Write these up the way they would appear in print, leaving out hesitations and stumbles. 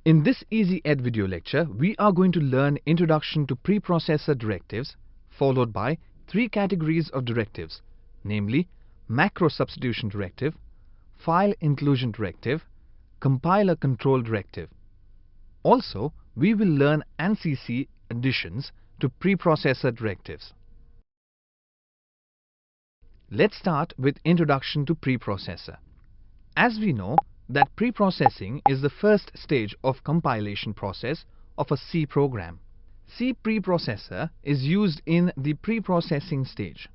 In this EzEd video lecture, we are going to learn Introduction to Preprocessor Directives, followed by three categories of directives, namely Macro Substitution Directive, File Inclusion Directive, Compiler Control Directive. Also, we will learn ANSI Additions to Preprocessor Directives. Let's start with Introduction to Preprocessor. As we know that preprocessing is the first stage of compilation process of a C program. C preprocessor is used in the preprocessing stage.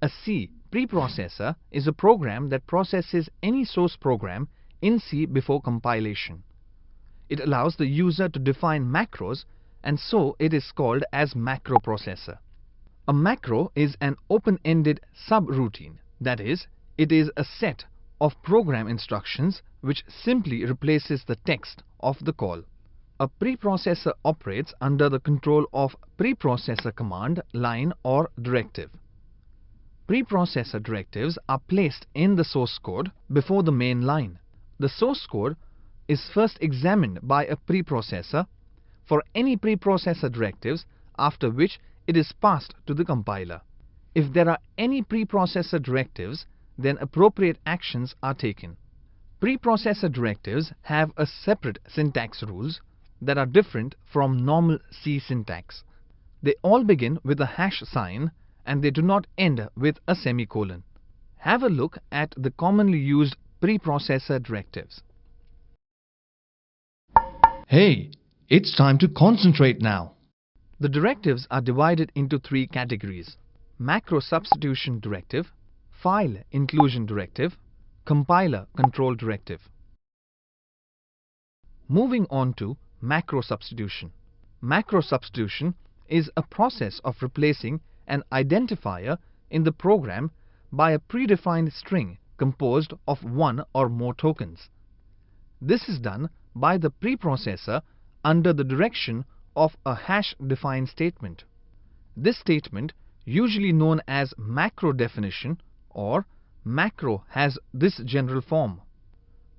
A C preprocessor is a program that processes any source program in C before compilation. It allows the user to define macros, and so it is called as macro processor. A macro is an open-ended subroutine, that is, it is a set of program instructions which simply replaces the text of the call. A preprocessor operates under the control of preprocessor command line or directive. Preprocessor directives are placed in the source code before the main line. The source code is first examined by a preprocessor for any preprocessor directives, after which it is passed to the compiler. If there are any preprocessor directives, then appropriate actions are taken. Preprocessor directives have a separate syntax rules that are different from normal C syntax. They all begin with a hash sign and they do not end with a semicolon. Have a look at the commonly used preprocessor directives. Hey, it's time to concentrate now. The directives are divided into three categories: Macro Substitution Directive, File Inclusion Directive, Compiler Control Directive. Moving on to Macro Substitution. Macro Substitution is a process of replacing an identifier in the program by a predefined string composed of one or more tokens. This is done by the preprocessor under the direction of a hash-defined statement. This statement, usually known as macro definition or macro, has this general form.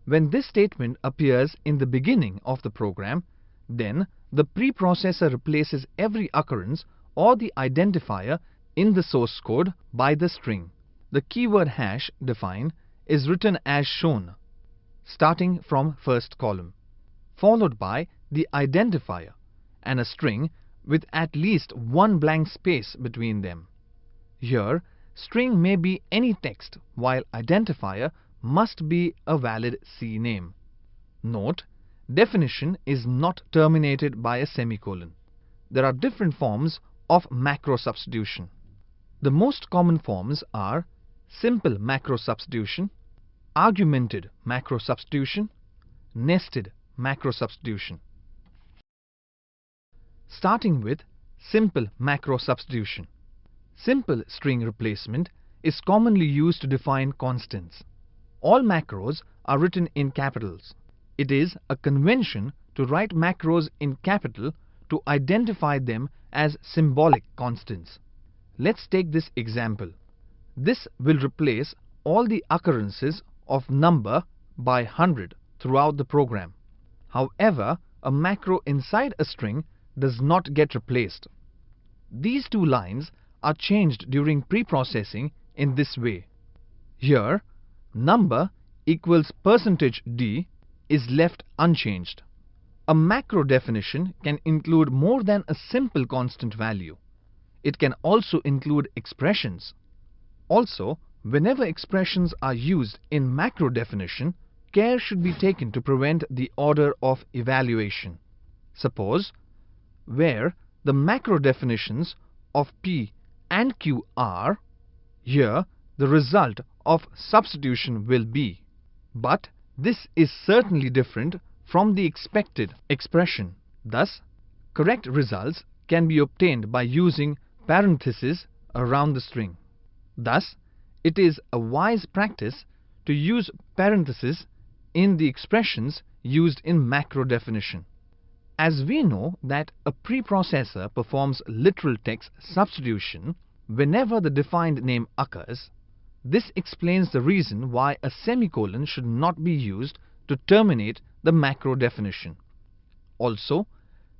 When this statement appears in the beginning of the program, then the preprocessor replaces every occurrence or the identifier in the source code by the string. The keyword hash define is written as shown, starting from first column, followed by the identifier and a string with at least one blank space between them. Here, string may be any text, while identifier must be a valid C name. Note, definition is not terminated by a semicolon. There are different forms of macro substitution. The most common forms are simple macro substitution, argumented macro substitution, nested macro substitution. Starting with simple macro substitution. Simple string replacement is commonly used to define constants. All macros are written in capitals. It is a convention to write macros in capital to identify them as symbolic constants. Let's take this example. This will replace all the occurrences of number by 100 throughout the program. However, a macro inside a string does not get replaced. These two lines are changed during preprocessing in this way. Here, number equals %d is left unchanged. A macro definition can include more than a simple constant value. It can also include expressions. Also, whenever expressions are used in macro definition, care should be taken to prevent the order of evaluation. Suppose, where the macro definitions of P and Q are, here the result of substitution will be. But this is certainly different from the expected expression. Thus, correct results can be obtained by using parenthesis around the string. Thus, it is a wise practice to use parenthesis in the expressions used in macro definition. As we know that a preprocessor performs literal text substitution whenever the defined name occurs, this explains the reason why a semicolon should not be used to terminate the macro definition. Also,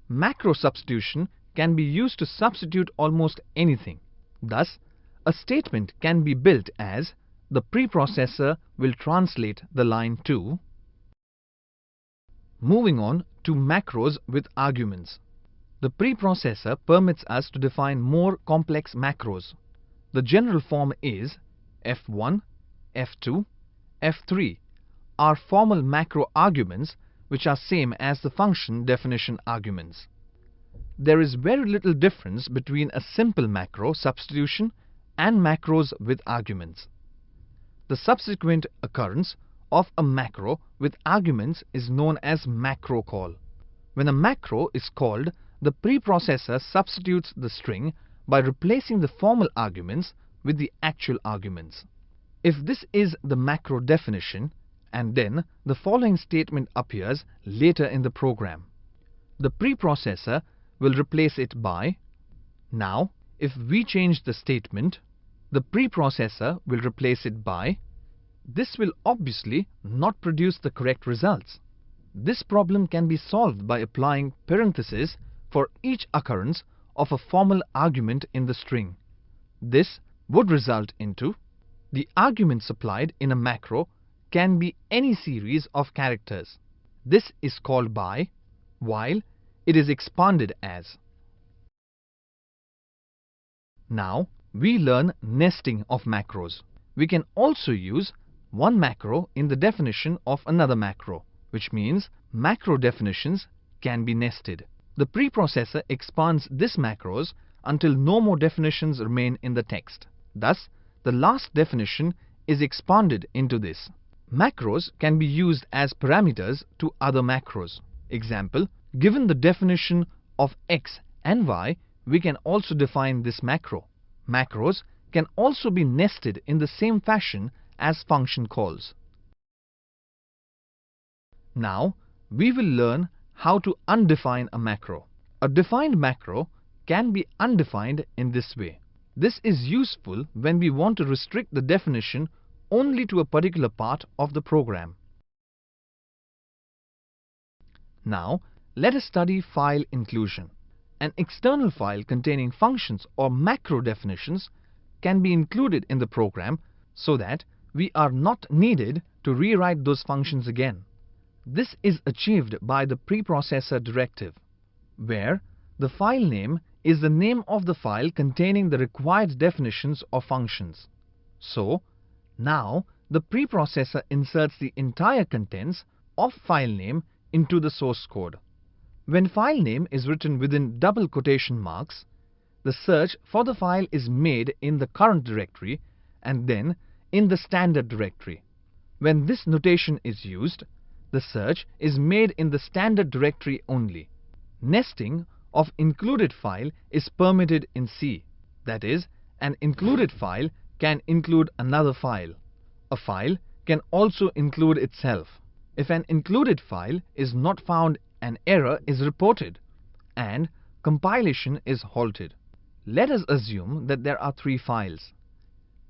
macro substitution can be used to substitute almost anything. Thus, a statement can be built as the preprocessor will translate the line to. Moving on to macros with arguments. The preprocessor permits us to define more complex macros. The general form is F1, F2, F3 are formal macro arguments which are same as the function definition arguments. There is very little difference between a simple macro substitution and macros with arguments. The subsequent occurrence of a macro with arguments is known as macro call. When a macro is called, the preprocessor substitutes the string by replacing the formal arguments with the actual arguments. If this is the macro definition, and then the following statement appears later in the program, the preprocessor will replace it by. Now, if we change the statement, the preprocessor will replace it by. This will obviously not produce the correct results. This problem can be solved by applying parenthesis for each occurrence of a formal argument in the string. This would result into the argument supplied in a macro can be any series of characters. This is called by, while it is expanded as. Now we learn nesting of macros. We can also use one macro in the definition of another macro, which means macro definitions can be nested. The preprocessor expands this macros until no more definitions remain in the text. Thus, the last definition is expanded into this. Macros can be used as parameters to other macros. Example, given the definition of x and y, we can also define this macro. Macros can also be nested in the same fashion as function calls. Now, we will learn how to undefine a macro. A defined macro can be undefined in this way. This is useful when we want to restrict the definition only to a particular part of the program. Now, let us study file inclusion. An external file containing functions or macro definitions can be included in the program so that we are not needed to rewrite those functions again. This is achieved by the preprocessor directive, where the file name is the name of the file containing the required definitions of functions. So, now the preprocessor inserts the entire contents of file name into the source code. When file name is written within double quotation marks, the search for the file is made in the current directory and then in the standard directory. When this notation is used, the search is made in the standard directory only. Nesting of included file is permitted in C. That is, an included file can include another file. A file can also include itself. If an included file is not found, an error is reported and compilation is halted. Let us assume that there are three files.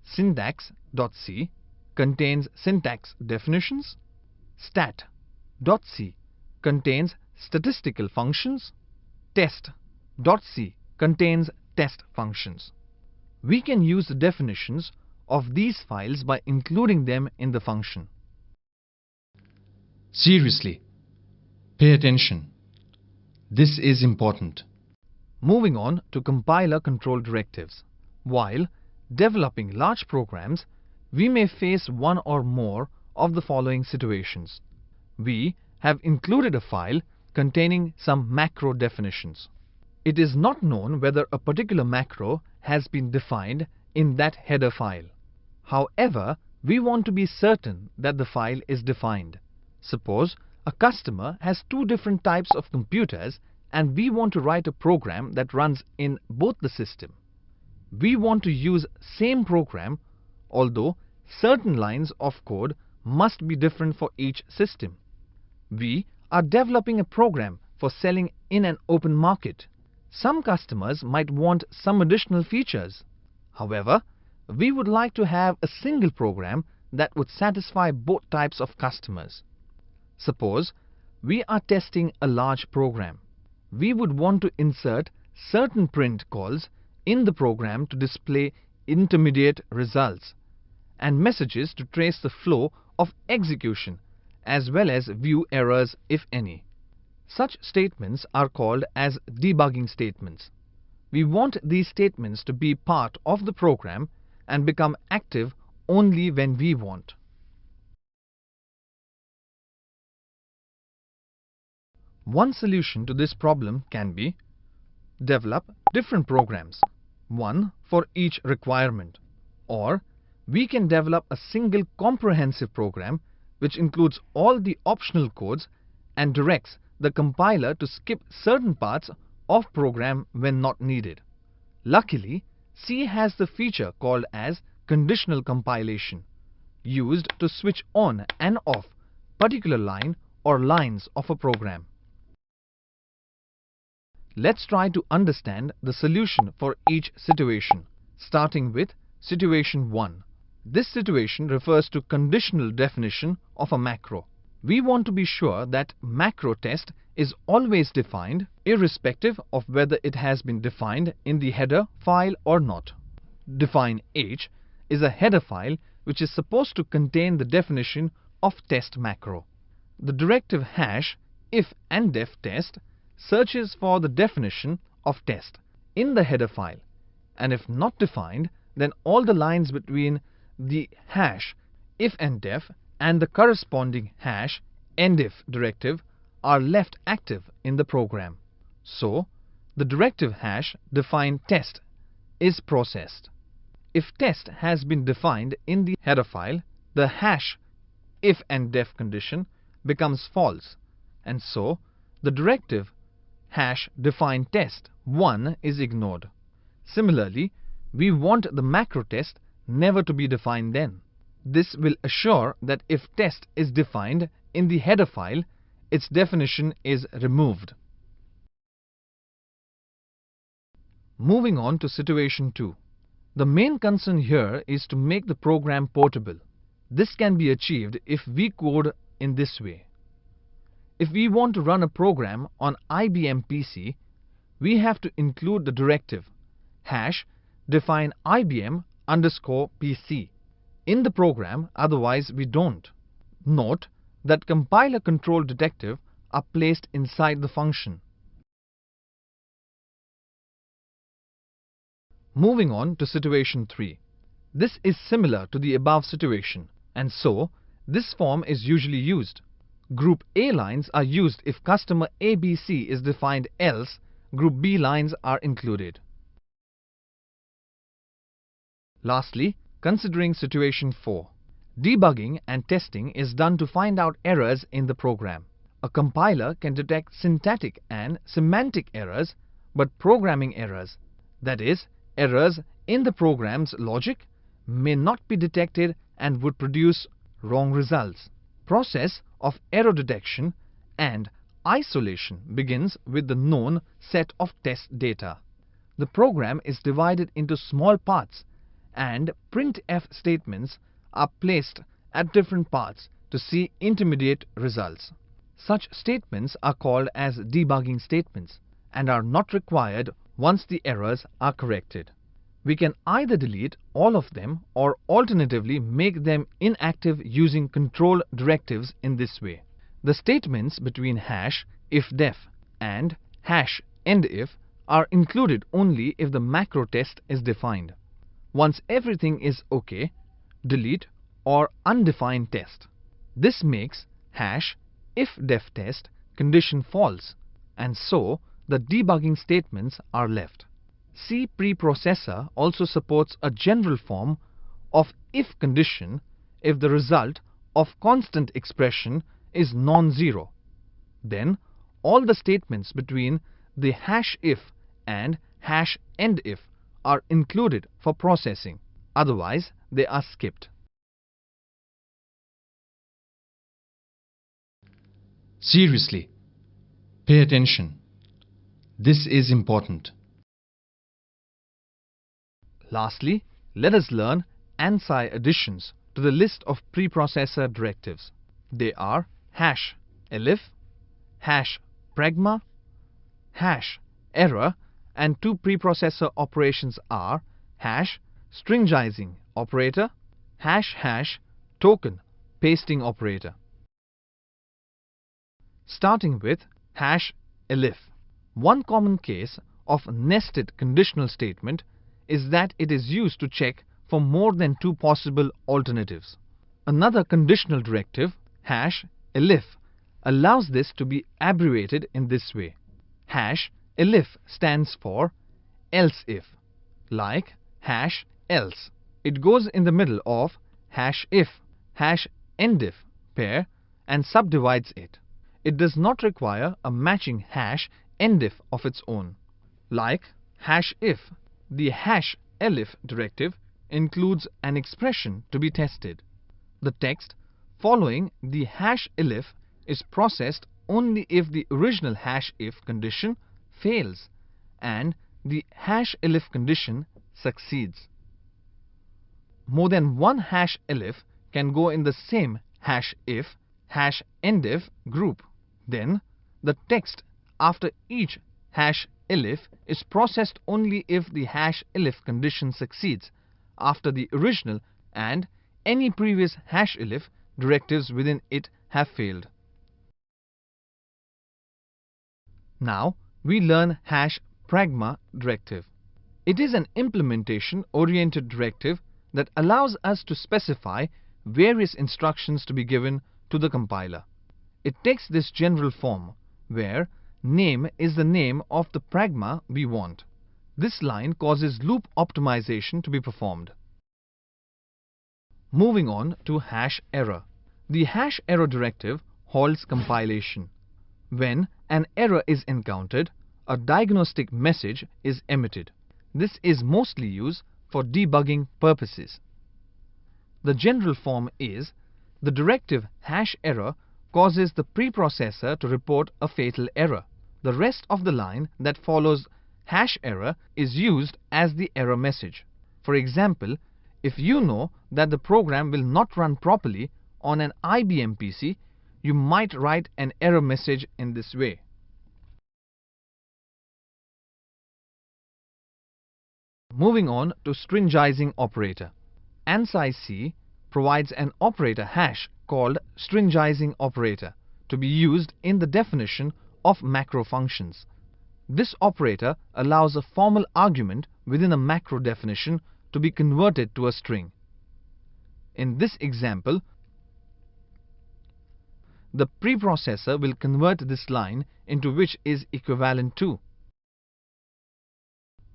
Syntax.c contains syntax definitions. Stat.c contains statistical functions. Test.c contains test functions. We can use the definitions of these files by including them in the function. Seriously, pay attention. This is important. Moving on to compiler control directives. While developing large programs, we may face one or more of the following situations. We have included a file containing some macro definitions. It is not known whether a particular macro has been defined in that header file. However, we want to be certain that the file is defined. Suppose a customer has two different types of computers and we want to write a program that runs in both the system. We want to use same program, although certain lines of code must be different for each system. We are developing a program for selling in an open market. Some customers might want some additional features. However, we would like to have a single program that would satisfy both types of customers. Suppose we are testing a large program. We would want to insert certain print calls in the program to display intermediate results and messages to trace the flow of execution as well as view errors if any. Such statements are called as debugging statements. We want these statements to be part of the program and become active only when we want. One solution to this problem can be develop different programs, one for each requirement, or we can develop a single comprehensive program which includes all the optional codes and directs the compiler to skip certain parts of program when not needed. Luckily, C has the feature called as conditional compilation, used to switch on and off particular line or lines of a program. Let's try to understand the solution for each situation, starting with situation 1. This situation refers to conditional definition of a macro. We want to be sure that macro test is always defined irrespective of whether it has been defined in the header file or not. Define H is a header file which is supposed to contain the definition of test macro. The directive hash if and def test searches for the definition of test in the header file, and if not defined, then all the lines between the hash if and def and the corresponding hash endif directive are left active in the program. So, the directive hash define test is processed. If test has been defined in the header file, the hash if and def condition becomes false, and so the directive hash define test 1 is ignored. Similarly, we want the macro test never to be defined then. This will assure that if test is defined in the header file, its definition is removed. Moving on to situation 2. The main concern here is to make the program portable. This can be achieved if we code in this way. If we want to run a program on IBM PC, we have to include the directive hash define IBM underscore PC in the program, otherwise we don't. Note that compiler control directive are placed inside the function. Moving on to situation 3. This is similar to the above situation, and so this form is usually used. Group A lines are used if customer ABC is defined, else Group B lines are included. Lastly, considering situation 4. Debugging and testing is done to find out errors in the program. A compiler can detect syntactic and semantic errors, but programming errors, that is, errors in the program's logic, may not be detected and would produce wrong results. Process of error detection and isolation begins with the known set of test data. The program is divided into small parts and printf statements are placed at different parts to see intermediate results. Such statements are called as debugging statements and are not required once the errors are corrected. We can either delete all of them or alternatively make them inactive using control directives in this way. The statements between hash if def and hash endif are included only if the macro test is defined. Once everything is OK, delete or undefine test. This makes hash if def test condition false, and so the debugging statements are left. C preprocessor also supports a general form of if condition if the result of constant expression is non-zero. Then all the statements between the hash if and hash endif are included for processing, otherwise they are skipped. Seriously, pay attention. This is important. Lastly, let us learn ANSI additions to the list of preprocessor directives. They are hash elif, hash pragma, hash error, and two preprocessor operations are hash stringizing operator, hash hash token pasting operator. Starting with hash elif. One common case of nested conditional statement is that it is used to check for more than two possible alternatives. Another conditional directive, hash elif, allows this to be abbreviated in this way. Hash elif stands for else if, like hash else. It goes in the middle of hash if, hash endif pair and subdivides it. It does not require a matching hash endif of its own. Like hash if, the hash elif directive includes an expression to be tested. The text following the hash elif is processed only if the original hash if condition fails and the hash elif condition succeeds. More than one hash elif can go in the same hash if, hash endif group. Then the text after each hash elif is processed only if the hash elif condition succeeds after the original and any previous hash elif directives within it have failed. Now we learn hash pragma directive. It is an implementation-oriented directive that allows us to specify various instructions to be given to the compiler. It takes this general form, where name is the name of the pragma we want. This line causes loop optimization to be performed. Moving on to hash error. The hash error directive halts compilation. When an error is encountered, a diagnostic message is emitted. This is mostly used for debugging purposes. The general form is the directive hash error causes the preprocessor to report a fatal error. The rest of the line that follows hash error is used as the error message. For example, if you know that the program will not run properly on an IBM PC, you might write an error message in this way. Moving on to Stringizing Operator. ANSI provides an operator hash called Stringizing Operator to be used in the definition of macro functions. This operator allows a formal argument within a macro definition to be converted to a string. In this example, the preprocessor will convert this line into which is equivalent to.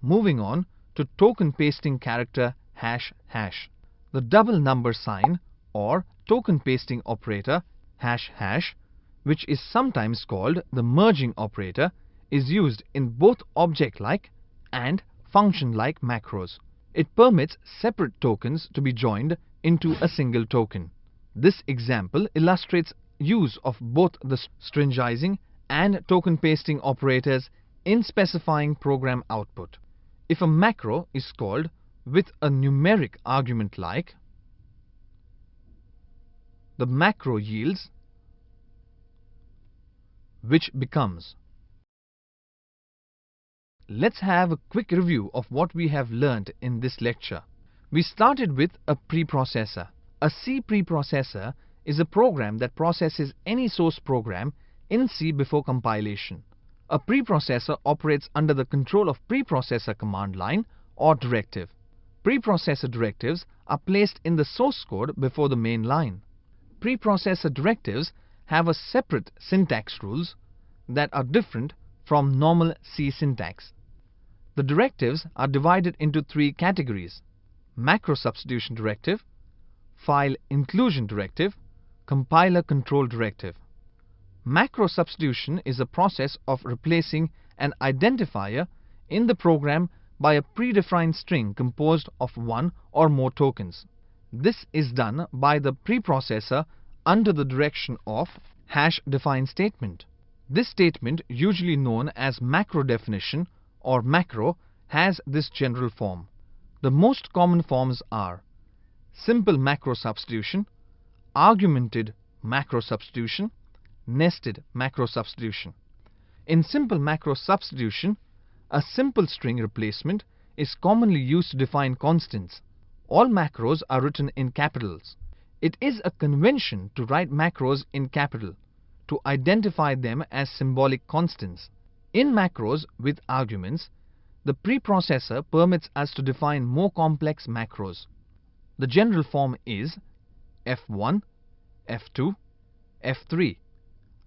Moving on to token pasting character hash hash. The double number sign or token pasting operator hash hash, which is sometimes called the merging operator, is used in both object-like and function-like macros. It permits separate tokens to be joined into a single token. This example illustrates use of both the stringizing and token pasting operators in specifying program output. If a macro is called with a numeric argument like, the macro yields, which becomes. Let's have a quick review of what we have learned in this lecture. We started with a preprocessor. A C preprocessor is a program that processes any source program in C before compilation. A preprocessor operates under the control of preprocessor command line or directive. Preprocessor directives are placed in the source code before the main line. Preprocessor directives have a separate syntax rules that are different from normal C syntax. The directives are divided into three categories: macro substitution directive, file inclusion directive, compiler control directive. Macro substitution is a process of replacing an identifier in the program by a predefined string composed of one or more tokens. This is done by the preprocessor under the direction of hash define statement. This statement, usually known as macro definition or macro, has this general form. The most common forms are simple macro substitution, argumented macro substitution, nested macro substitution. In simple macro substitution, a simple string replacement is commonly used to define constants. All macros are written in capitals. It is a convention to write macros in capital to identify them as symbolic constants. In macros with arguments, the preprocessor permits us to define more complex macros. The general form is F1, F2, F3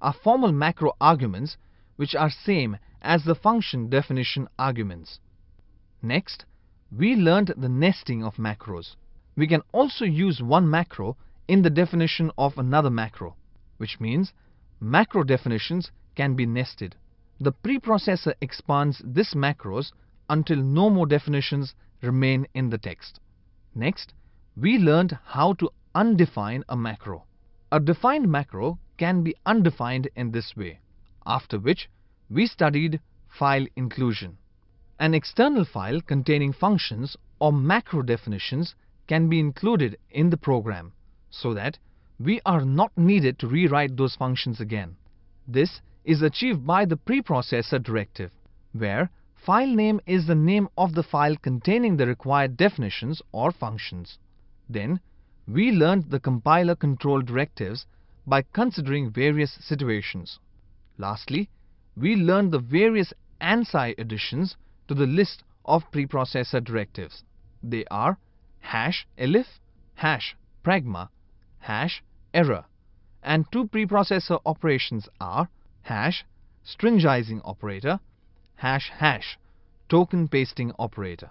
are formal macro arguments which are same as the function definition arguments. Next, we learned the nesting of macros. We can also use one macro in the definition of another macro, which means macro definitions can be nested. The preprocessor expands this macros until no more definitions remain in the text. Next, we learned how to undefine a macro. A defined macro can be undefined in this way, after which we studied file inclusion. An external file containing functions or macro definitions can be included in the program so that we are not needed to rewrite those functions again. This is achieved by the preprocessor directive, where file name is the name of the file containing the required definitions or functions. Then, we learned the compiler control directives by considering various situations. Lastly, we learned the various ANSI additions to the list of preprocessor directives. They are #elif, #pragma, #error, and two preprocessor operations are #stringizing operator, #token pasting operator.